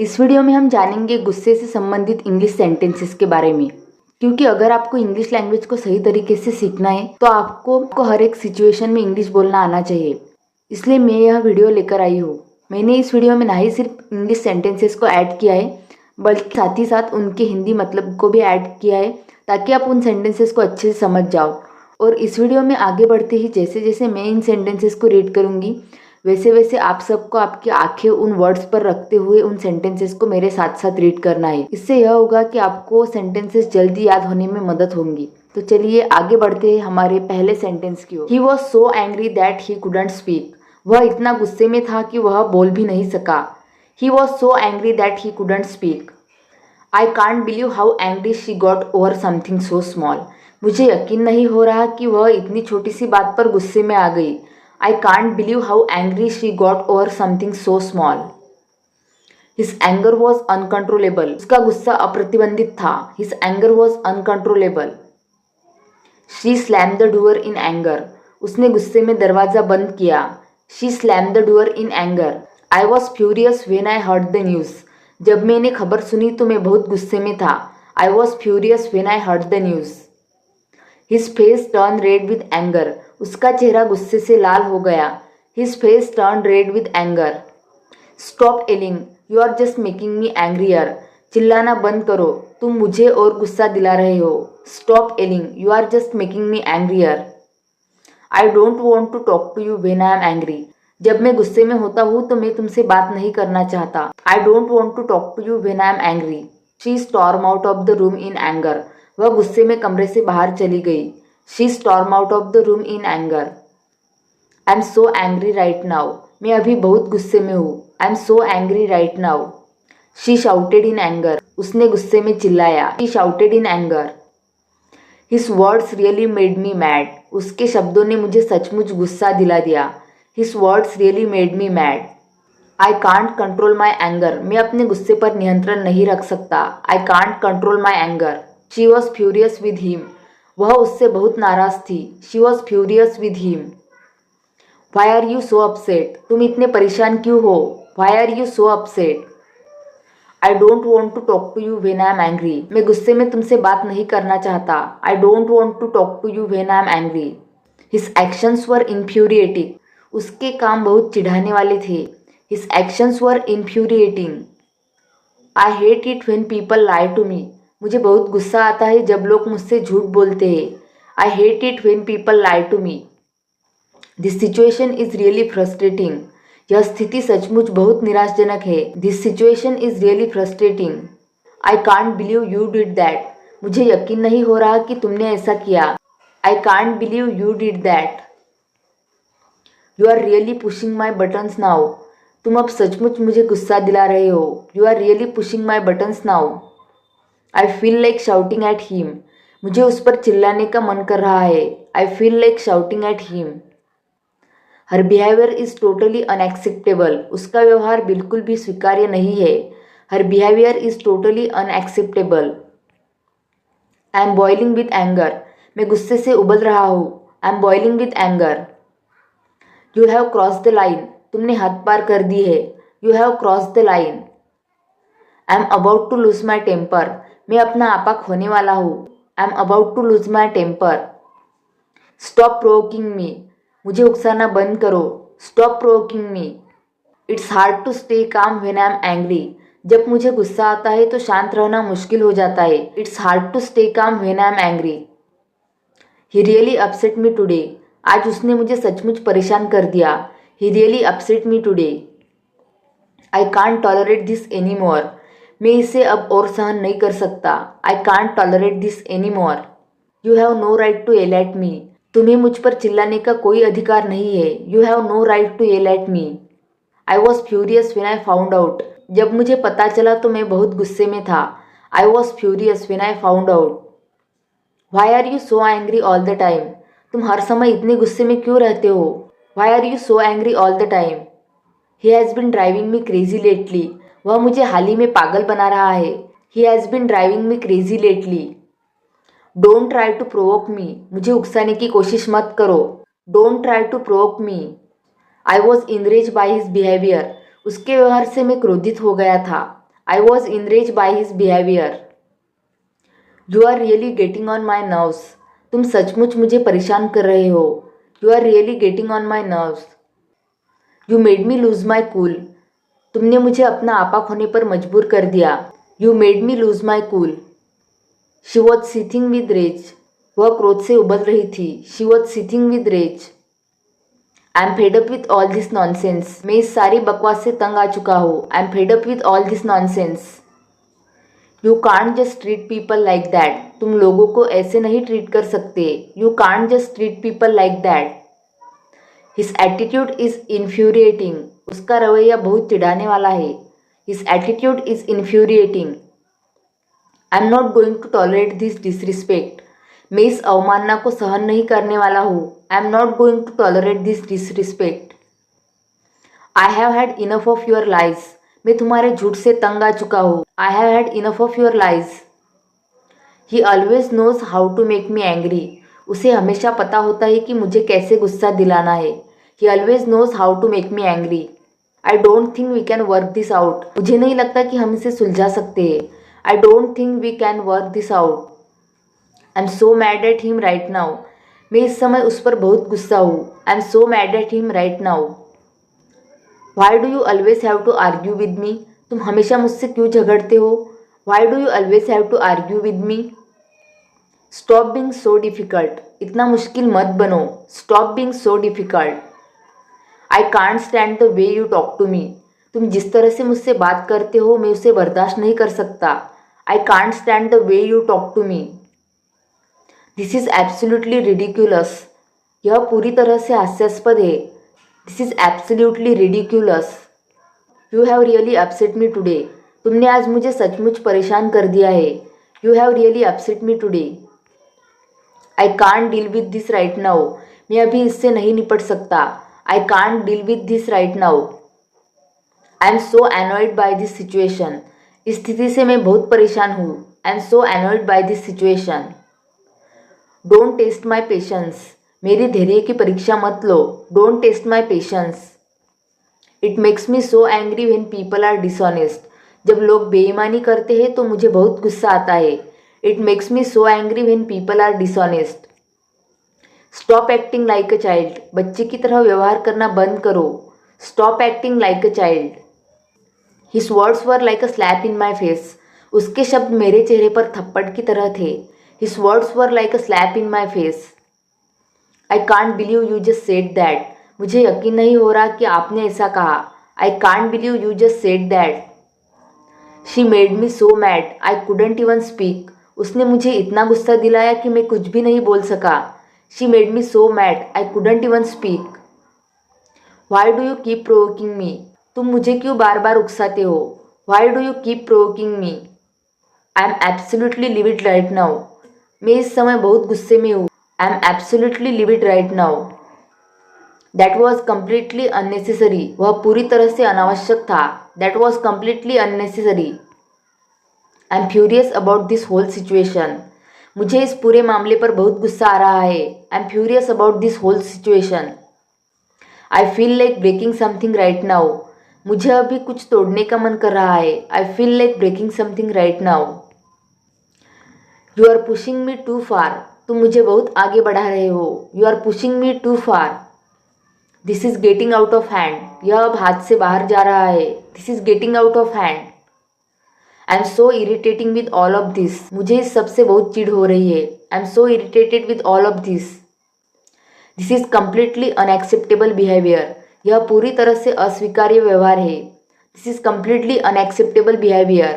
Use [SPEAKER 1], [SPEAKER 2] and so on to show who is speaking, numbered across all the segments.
[SPEAKER 1] इस वीडियो में हम जानेंगे गुस्से से संबंधित इंग्लिश सेंटेंसेस के बारे में। क्योंकि अगर आपको इंग्लिश लैंग्वेज को सही तरीके से सीखना है तो आपको हर एक सिचुएशन में इंग्लिश बोलना आना चाहिए। इसलिए मैं यह वीडियो लेकर आई हूँ। मैंने इस वीडियो में ना ही सिर्फ इंग्लिश सेंटेंसेस को ऐड किया है बल्कि साथ ही साथ उनके हिंदी मतलब को भी ऐड किया है ताकि आप उन सेंटेंसेस को अच्छे से समझ जाओ। और इस वीडियो में आगे बढ़ते ही जैसे जैसे मैं इन सेंटेंसेस को रीड करूँगी वैसे वैसे आप सबको आपकी आंखें उन वर्ड्स पर रखते हुए उन सेंटेंसेस को मेरे साथ साथ रीड करना है। इससे यह होगा कि आपको सेंटेंसेस जल्दी याद होने में मदद होंगी। तो चलिए आगे बढ़ते हैं हमारे पहले सेंटेंस की ओर। He was so angry that he couldn't speak. वह इतना गुस्से में था कि वह बोल भी नहीं सका। ही was so angry that he couldn't speak. I can't believe how angry she got over something so small. मुझे यकीन नहीं हो रहा कि वह इतनी छोटी सी बात पर गुस्से में आ गई। I can't believe how angry she got over something so small. His anger was uncontrollable. उसका गुस्सा अप्रतिबंधित था. His anger was uncontrollable. She slammed the door in anger. उसने गुस्से में दरवाज़ा बंद किया. She slammed the door in anger. I was furious when I heard the news. जब मैंने खबर सुनी तो मैं बहुत गुस्से में था. I was furious when I heard the news. His face turned red with anger. उसका चेहरा गुस्से से लाल हो गया. His face turned red with anger. Stop yelling. You are just making me angrier. चिल्लाना बंद करो. तुम मुझे और गुस्सा दिला रहे हो. Stop yelling. You are just making me angrier. I don't want to talk to you when I am angry. जब मैं गुस्से में होता हूँ तो मैं तुमसे बात नहीं करना चाहता. I don't want to talk to you when I am angry. She stormed out of the room in anger. वह गुस्से में कमरे से बाहर चली गई. She stormed out of the room in anger. I'm so angry right now. मैं अभी बहुत गुस्से में हूँ. I'm so angry right now. She shouted in anger. उसने गुस्से में चिल्लाया. She shouted in anger. His words really made me mad. उसके शब्दों ने मुझे सचमुच गुस्सा दिला दिया. His words really made me mad. I can't control my anger. मैं अपने गुस्से पर नियंत्रण नहीं रख सकता. I can't control my anger. She was furious with him. वह उससे बहुत नाराज थी. She was furious with him. Why are you so upset? तुम इतने परेशान क्यों हो? Why are you so upset? I don't want to talk to you when I am angry. मैं गुस्से में तुमसे बात नहीं करना चाहता. I don't want to talk to you when I am angry. His actions were infuriating. उसके काम बहुत चिढ़ाने वाले थे. His actions were infuriating. I hate it when people lie to me. मुझे बहुत गुस्सा आता है जब लोग मुझसे झूठ बोलते हैं. I hate it when people lie to me. This situation is really frustrating. यह स्थिति सचमुच बहुत निराशाजनक है. This situation is really frustrating. I can't believe you did that. मुझे यकीन नहीं हो रहा कि तुमने ऐसा किया. I can't believe you did that. You are really pushing my buttons now. तुम अब सचमुच मुझे गुस्सा दिला रहे हो. You are really pushing my buttons now. I feel like shouting at him. मुझे उस पर चिल्लाने का मन कर रहा है. I feel like shouting at him. Her behavior is totally unacceptable. उसका व्यवहार बिल्कुल भी स्वीकार्य नहीं है. Her behavior is totally unacceptable. I am boiling with anger. मैं गुस्से से उबल रहा हूँ. I am boiling with anger. You have crossed the line. तुमने हद पार कर दी है. You have crossed the line. I am about to lose my temper. मैं अपना आपा खोने वाला हूँ. I am about to lose my temper. Stop provoking me. मुझे उकसाना बंद करो. Stop provoking me. It's hard to stay calm when I am angry. जब मुझे गुस्सा आता है तो शांत रहना मुश्किल हो जाता है. It's hard to stay calm when I am angry. He really upset me today. आज उसने मुझे सचमुच परेशान कर दिया. He really upset me today. I can't tolerate this anymore. मैं इसे अब और सहन नहीं कर सकता. I can't tolerate this anymore. You have no right to yell at me. तुम्हें मुझ पर चिल्लाने का कोई अधिकार नहीं है. You have no right to yell at me. I was furious when I found out. जब मुझे पता चला तो मैं बहुत गुस्से में था. I was furious when I found out. Why are you so angry all the time? तुम हर समय इतने गुस्से में क्यों रहते हो? Why are you so angry all the time? He has been driving me crazy lately. वह मुझे हाल ही में पागल बना रहा है. He has been driving me crazy lately. Don't try to provoke me. मुझे उकसाने की कोशिश मत करो. Don't try to provoke me. I was enraged by his behavior. उसके व्यवहार से मैं क्रोधित हो गया था. I was enraged by his behavior. You are really getting on my nerves. तुम सचमुच मुझे परेशान कर रहे हो. You are really getting on my nerves. You made me lose my cool. तुमने मुझे अपना आपा खोने पर मजबूर कर दिया. You made me lose my cool. She was seething with rage. वह क्रोध से उबल रही थी. She was seething with rage. I am fed up with all this nonsense. मैं इस सारी बकवास से तंग आ चुका हूँ. I am fed up with all this nonsense. You can't just treat people like that. तुम लोगों को ऐसे नहीं ट्रीट कर सकते. You can't just treat people like that. His attitude is infuriating. उसका रवैया बहुत चिढ़ाने वाला है. His attitude is infuriating. I am not going to tolerate this disrespect. मैं इस अवमानना को सहन नहीं करने वाला हूँ. I am not going to tolerate this disrespect. I have had enough of your lies. मैं तुम्हारे झूठ से तंग आ चुका हूँ. I have had enough of your lies. He always knows how to make me angry. उसे हमेशा पता होता है कि मुझे कैसे गुस्सा दिलाना है. He always knows how to make me angry. I don't think we can work this out. मुझे नहीं लगता कि हम इसे सुलझा सकते हैं. I don't think we can work this out. I'm so mad at him right now. मैं इस समय उस पर बहुत गुस्सा हूँ. I'm so mad at him right now. Why do you always have to argue with me? तुम हमेशा मुझसे क्यों झगड़ते हो? Why do you always have to argue with me? Stop being so difficult. इतना मुश्किल मत बनो. Stop being so difficult. I can't stand the way you talk to me. तुम जिस तरह से मुझसे बात करते हो मैं उसे बर्दाश्त नहीं कर सकता. I can't stand the way you talk to me. This is absolutely ridiculous. यह पूरी तरह से हास्यास्पद है. This is absolutely ridiculous. You have really upset me today. तुमने आज मुझे सचमुच परेशान कर दिया है. You have really upset me today. I can't deal with this right now. मैं अभी इससे नहीं निपट सकता. I can't deal with this right now. I am so annoyed by this situation. इस स्थिति से मैं बहुत परेशान हूँ. I am so annoyed by this situation. Don't test my patience. मेरी धैर्य की परीक्षा मत लो. Don't test my patience. It makes me so angry when people are dishonest. जब लोग बेईमानी करते हैं तो मुझे बहुत गुस्सा आता है. It makes me so angry when people are dishonest. Stop acting like a child. बच्चे की तरह व्यवहार करना बंद करो. Stop acting like a child. His words were like a slap in my face. उसके शब्द मेरे चेहरे पर थप्पड़ की तरह थे. His words were like a slap in my face. I can't believe you just said that. मुझे यकीन नहीं हो रहा कि आपने ऐसा कहा. I can't believe you just said that. She made me so mad. I couldn't even speak. उसने मुझे इतना गुस्सा दिलाया कि मैं कुछ भी नहीं बोल सका. She made me so mad. I couldn't even speak. Why do you keep provoking me? तुम मुझे क्यों बार बार उकसाते हो? Why do you keep provoking me? I am absolutely livid right now. मैं इस समय बहुत गुस्से में हूँ. I am absolutely livid right now. That was completely unnecessary. वह पूरी तरह से अनावश्यक था. That was completely unnecessary. I am furious about this whole situation. मुझे इस पूरे मामले पर बहुत गुस्सा आ रहा है. I am furious about this whole situation. I feel like breaking something right now. मुझे अभी कुछ तोड़ने का मन कर रहा है. I feel like breaking something right now. You are pushing me too far. तुम मुझे बहुत आगे बढ़ा रहे हो. You are pushing me too far. This is getting out of hand. यह अब हाथ से बाहर जा रहा है. This is getting out of hand. I am so irritating with all of this. मुझे इस सब से बहुत चिढ़ हो रही है. I am so irritated with all of this. This is completely unacceptable behavior. यह पूरी तरह से अस्वीकार्य व्यवहार है. This is completely unacceptable behavior.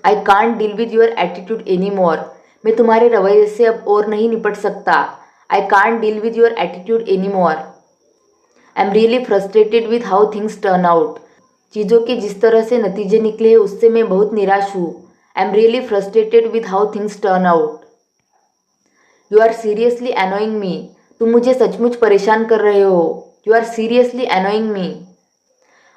[SPEAKER 1] I can't deal with your attitude anymore. मैं तुम्हारे रवैये से अब और नहीं निपट सकता. I can't deal with your attitude anymore. I'm really frustrated with how things turn out. चीज़ों के जिस तरह से नतीजे निकले हैं उससे मैं बहुत निराश हूँ. I'm really frustrated with how things turn out. You are seriously annoying me. तुम मुझे सचमुच परेशान कर रहे हो. You are seriously annoying me.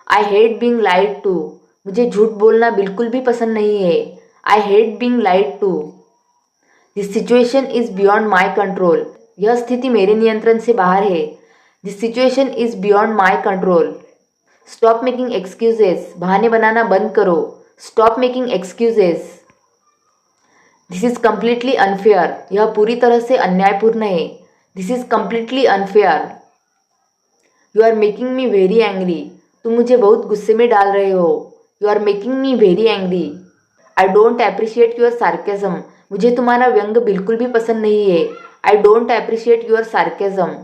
[SPEAKER 1] I hate being lied to. मुझे झूठ बोलना बिल्कुल भी पसंद नहीं है. I hate being lied to. This situation is beyond my control. यह स्थिति मेरे नियंत्रण से बाहर है. This situation is beyond my control. Stop making excuses, बहाने बनाना बंद करो। Stop making excuses. This is completely unfair, यह पूरी तरह से अन्यायपूर्ण है। This is completely unfair. You are making me very angry, तुम मुझे बहुत गुस्से में डाल रहे हो। You are making me very angry. I don't appreciate your sarcasm, मुझे तुम्हारा व्यंग बिल्कुल भी पसंद नहीं है। I don't appreciate your sarcasm.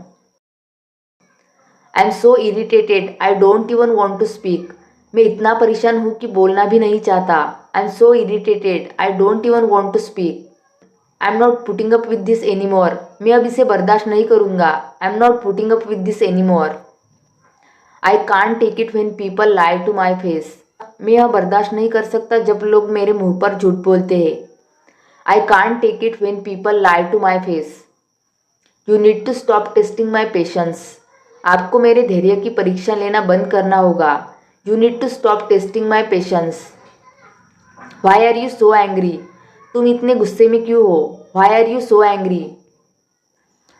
[SPEAKER 1] I am so irritated, I don't even want to speak, मैं इतना परेशान हूँ कि बोलना भी नहीं चाहता। I am so irritated, I don't even want to speak. I am not putting up with this any more, मैं अब इसे बर्दाश्त नहीं करूँगा। I am not putting up with this any more. I can't take it when people lie to my face, मैं यह बर्दाश्त नहीं कर सकता जब लोग मेरे मुंह पर झूठ बोलते हैं। I can't take it when people lie to my face. You need to stop testing my patience, आपको मेरे धैर्य की परीक्षा लेना बंद करना होगा। You need to stop testing my patience. Why are you so angry, तुम इतने गुस्से में क्यों हो। Why are you so angry.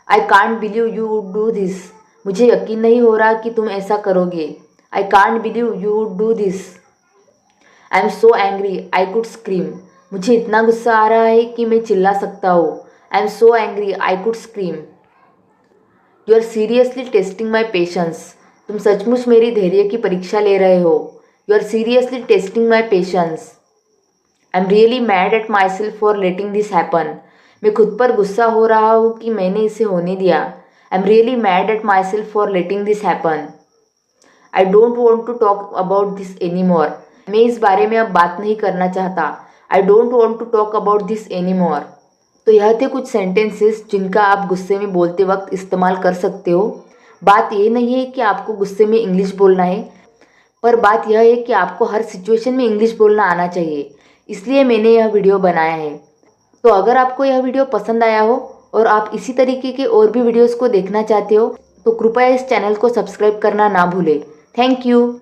[SPEAKER 1] I can't believe you would do this, मुझे यकीन नहीं हो रहा कि तुम ऐसा करोगे। आई can't believe you would do this. I am so angry I could scream, मुझे इतना गुस्सा आ रहा है कि मैं चिल्ला सकता हूँ। I am so angry I could scream. You are seriously testing my patience, तुम सचमुच मेरी धैर्य की परीक्षा ले रहे हो। You are seriously testing my patience. I am really mad at myself for letting this happen, मैं खुद पर गुस्सा हो रहा हूँ कि मैंने इसे होने दिया। I am really mad at myself for letting this happen. I don't want to talk about this any more, मैं इस बारे में अब बात नहीं करना चाहता। I don't want to talk about this any more. तो यह थे कुछ सेंटेंसेस जिनका आप गुस्से में बोलते वक्त इस्तेमाल कर सकते हो। बात ये नहीं है कि आपको गुस्से में इंग्लिश बोलना है, पर बात यह है कि आपको हर सिचुएशन में इंग्लिश बोलना आना चाहिए, इसलिए मैंने यह वीडियो बनाया है। तो अगर आपको यह वीडियो पसंद आया हो और आप इसी तरीके के और भी वीडियोस को देखना चाहते हो तो कृपया इस चैनल को सब्सक्राइब करना ना भूलें। Thank you.